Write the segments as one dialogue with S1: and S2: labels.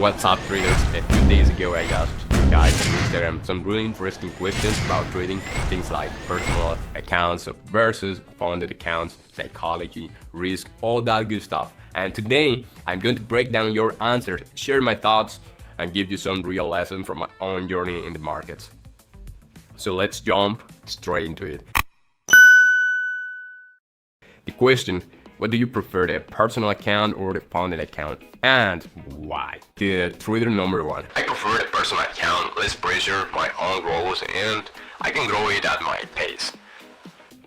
S1: What's up, traders? A few days ago I asked you guys on Instagram some really interesting questions about trading, things like personal accounts versus funded accounts, psychology, risk, all that good stuff. And today I'm going to break down your answers, share my thoughts, and give you some real lessons from my own journey in the markets. So let's jump straight into it. The question: what do you prefer, the personal account or the funded account, and why? The trader number one:
S2: I prefer the personal account, less pressure, my own goals, and I can grow it at my pace.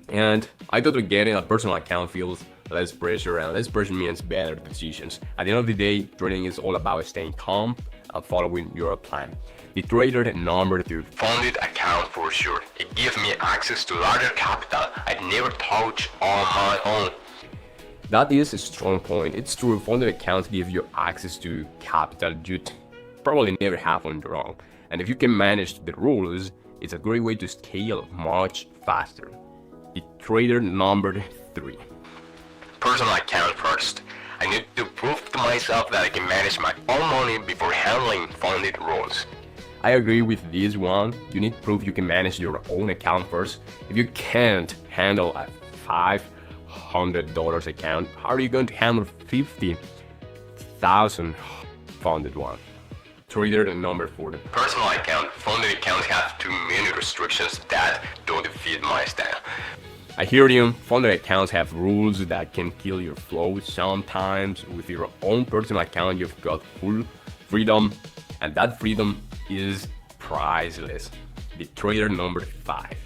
S1: And I totally get it. A personal account feels less pressure, and less pressure means better decisions. At the end of the day, trading is all about staying calm and following your plan. The trader number two:
S2: Funded account for sure. It gives me access to larger capital I'd never touch on my own.
S1: That is a strong point. It's true, funded accounts give you access to capital you'd probably never have on your own. And if you can manage the rules, it's a great way to scale much faster. The trader number three:
S2: Personal account first. I need to prove to myself that I can manage my own money before handling funded rules.
S1: I agree with this one. You need proof you can manage your own account first. If you can't handle a $500 account, how are you going to handle 50,000 funded one? Trader number four:
S2: Personal account, funded accounts have too many restrictions that don't fit my style.
S1: I hear you. Funded accounts have rules that can kill your flow. Sometimes with your own personal account, you've got full freedom, and that freedom is priceless. The trader number five: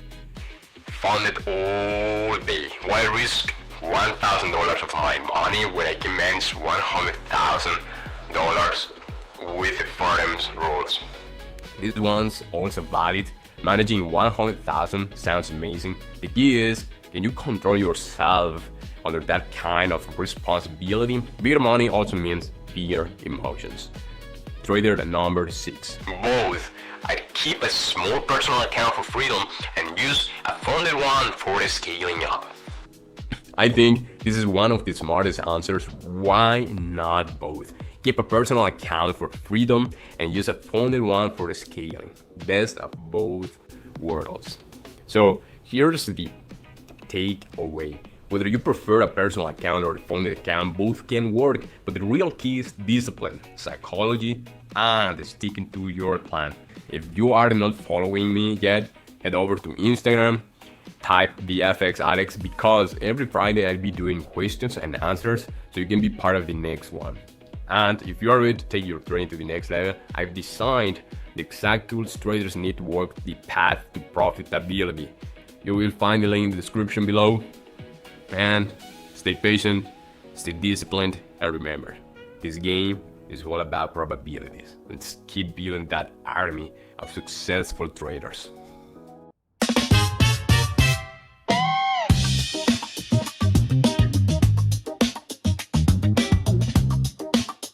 S2: Funded all day. Why risk $1,000 of my money when I can manage $100,000 with the Forex rules?
S1: These ones also valid. Managing 100,000 sounds amazing. The key is, can you control yourself under that kind of responsibility? Bigger money also means bigger emotions. Trader number six:
S2: Both. I keep a small personal account for freedom and use a funded one for the scaling up.
S1: I think this is one of the smartest answers. Why not both? Keep a personal account for freedom and use a funded one for the scaling. Best of both worlds. So here's the takeaway. Whether you prefer a personal account or a funded account, both can work, but the real key is discipline, psychology, and sticking to your plan. If you are not following me yet, head over to Instagram, type the FX Alex, because every Friday I'll be doing questions and answers, so you can be part of the next one. And if you are ready to take your trading to the next level, I've designed the exact tools traders need to walk the path to profitability. You will find the link in the description below. And stay patient, stay disciplined, and remember, this game is all about probabilities. Let's keep building that army of successful traders.